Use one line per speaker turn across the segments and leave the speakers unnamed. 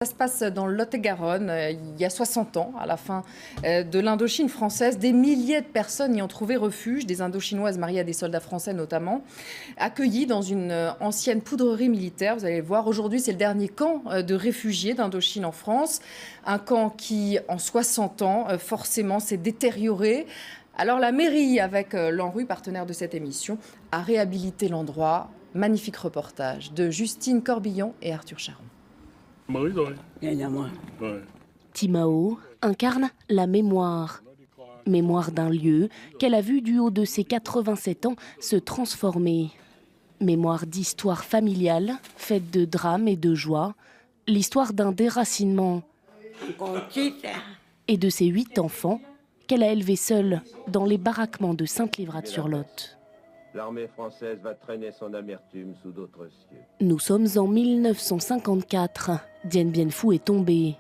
Ça se passe dans le Lot-et-Garonne, il y a 60 ans, à la fin de l'Indochine française. Des milliers de personnes y ont trouvé refuge, des Indochinoises mariées à des soldats français notamment, accueillies dans une ancienne poudrerie militaire. Vous allez le voir, aujourd'hui c'est le dernier camp de réfugiés d'Indochine en France. Un camp qui, en 60 ans, forcément s'est détérioré. Alors la mairie, avec l'ANRU, partenaire de cette émission, a réhabilité l'endroit. Magnifique reportage de Justine Corbillon et Arthur Charon.
Timao incarne la mémoire. Mémoire d'un lieu qu'elle a vu du haut de ses 87 ans se transformer. Mémoire d'histoire familiale, faite de drames et de joie. L'histoire d'un déracinement. Et de ses 8 enfants qu'elle a élevés seule dans les baraquements de Sainte-Livrade-sur-Lot.
L'armée française va traîner son amertume sous d'autres cieux.
Nous sommes en 1954. Dien Bien Phu est tombé.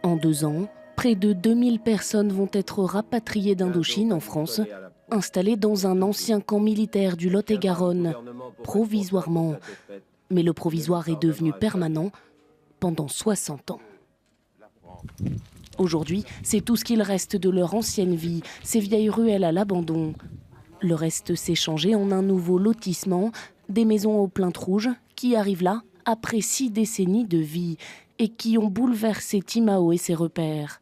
En 2 ans, près de 2000 personnes vont être rapatriées d'Indochine en France, installées dans un ancien camp militaire du Lot-et-Garonne, provisoirement. Mais le provisoire est devenu permanent pendant 60 ans. Aujourd'hui, c'est tout ce qu'il reste de leur ancienne vie, ces vieilles ruelles à l'abandon. Le reste s'est changé en un nouveau lotissement, des maisons aux plaintes rouges qui arrivent là après 6 décennies de vie et qui ont bouleversé Timao et ses repères.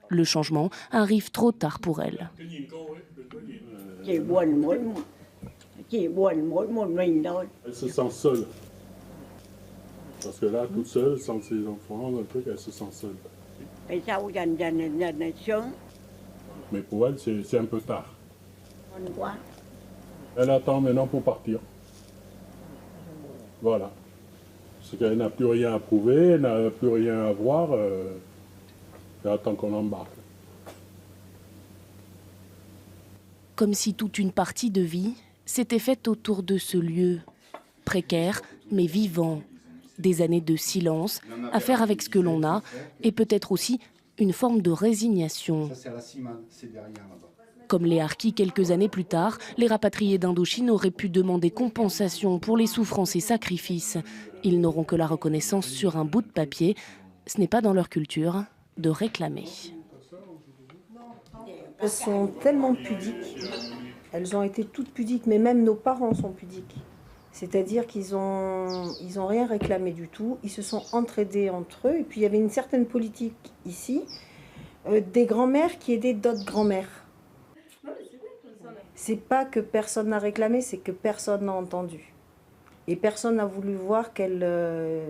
Le changement arrive trop tard pour elle.
Elle se sent seule. Parce que là, toute seule, sans ses enfants, elle se sent seule. Mais pour elle, c'est un peu tard. Elle attend maintenant pour partir. Voilà. Parce qu'elle n'a plus rien à prouver, elle n'a plus rien à voir. Elle attend qu'on embarque.
Comme si toute une partie de vie s'était faite autour de ce lieu. Précaire, mais vivant. Des années de silence, à faire avec ce que l'on a, et peut-être aussi une forme de résignation. Comme les Harkis quelques années plus tard, les rapatriés d'Indochine auraient pu demander compensation pour les souffrances et sacrifices. Ils n'auront que la reconnaissance sur un bout de papier. Ce n'est pas dans leur culture de réclamer.
Elles sont tellement pudiques. Elles ont été toutes pudiques, mais même nos parents sont pudiques. C'est-à-dire qu'ils ont rien réclamé du tout. Ils se sont entraidés entre eux. Et puis il y avait une certaine politique ici, des grands-mères qui aidaient d'autres grands-mères. C'est pas que personne n'a réclamé, c'est que personne n'a entendu. Et personne n'a voulu voir qu'elles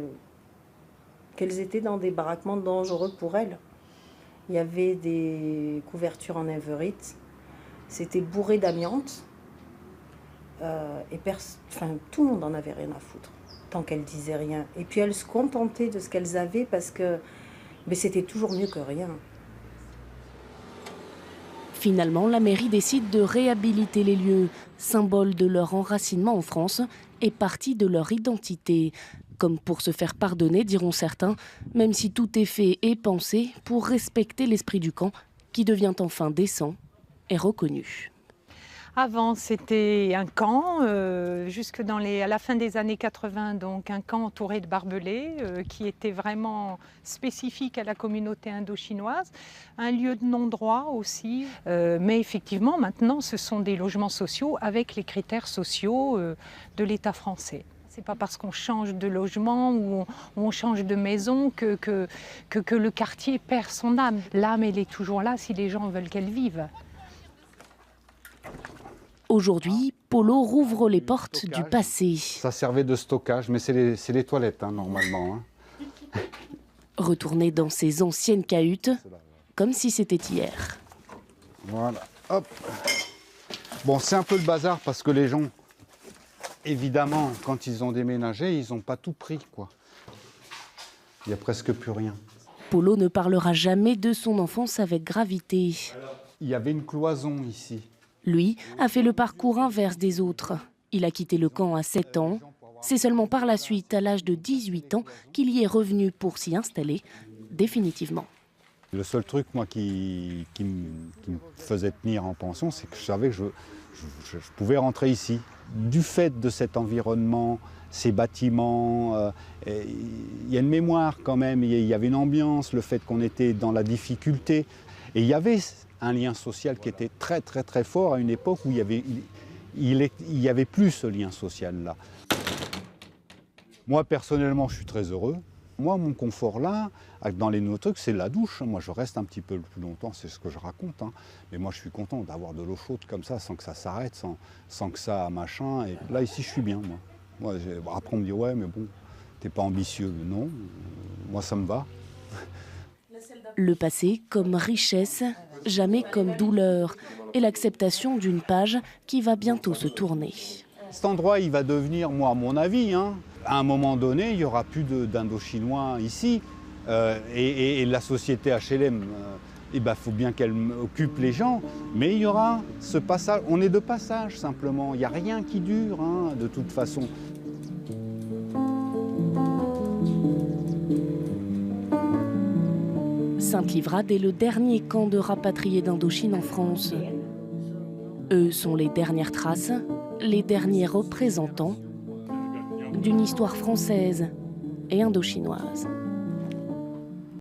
étaient dans des baraquements dangereux pour elles. Il y avait des couvertures en inverite, c'était bourré d'amiante. Tout le monde n'en avait rien à foutre, tant qu'elles disaient rien. Et puis elles se contentaient de ce qu'elles avaient parce que c'était toujours mieux que rien.
Finalement, la mairie décide de réhabiliter les lieux, symbole de leur enracinement en France et partie de leur identité. Comme pour se faire pardonner, diront certains, même si tout est fait et pensé pour respecter l'esprit du camp, qui devient enfin décent et reconnu.
Avant, c'était un camp, jusque à la fin des années 80, donc un camp entouré de barbelés, qui était vraiment spécifique à la communauté indo-chinoise. Un lieu de non-droit aussi, mais effectivement, maintenant, ce sont des logements sociaux avec les critères sociaux de l'État français. Ce n'est pas parce qu'on change de logement ou on change de maison que le quartier perd son âme. L'âme, elle est toujours là si les gens veulent qu'elle vive.
Aujourd'hui, Polo rouvre les portes du passé.
Ça servait de stockage, mais c'est les toilettes normalement.
Retourner dans ses anciennes cahutes, comme si c'était hier.
Voilà, hop. Bon, c'est un peu le bazar parce que les gens, évidemment, quand ils ont déménagé, ils n'ont pas tout pris, quoi. Il n'y a presque plus rien.
Polo ne parlera jamais de son enfance avec gravité.
Il y avait une cloison ici.
Lui a fait le parcours inverse des autres. Il a quitté le camp à 7 ans. C'est seulement par la suite, à l'âge de 18 ans, qu'il y est revenu pour s'y installer définitivement.
Le seul truc, moi, qui me faisait tenir en pension, c'est que je savais que je pouvais rentrer ici. du fait de cet environnement, ces bâtiments, il y a une mémoire quand même, il y avait une ambiance, le fait qu'on était dans la difficulté. Et il y avait un lien social qui était très très très fort à une époque où il y avait plus ce lien social-là. Moi personnellement, je suis très heureux. Moi, mon confort là, dans les nouveaux trucs, c'est la douche. Moi, je reste un petit peu plus longtemps, c'est ce que je raconte. Hein. Mais moi, je suis content d'avoir de l'eau chaude comme ça, sans que ça s'arrête, sans que ça machin. Et là, ici, je suis bien, moi. Après, on me dit, ouais, mais bon, t'es pas ambitieux. Non, moi, ça me va.
Le passé comme richesse, jamais comme douleur, et l'acceptation d'une page qui va bientôt se tourner.
Cet endroit, il va devenir, moi, à mon avis, hein, à un moment donné, il n'y aura plus d'Indochinois ici. Et la société HLM, faut bien qu'elle occupe les gens. Mais il y aura ce passage. On est de passage, simplement. Il n'y a rien qui dure, hein, de toute façon.
Sainte-Livrade est le dernier camp de rapatriés d'Indochine en France. Eux sont les dernières traces, les derniers représentants d'une histoire française et indochinoise.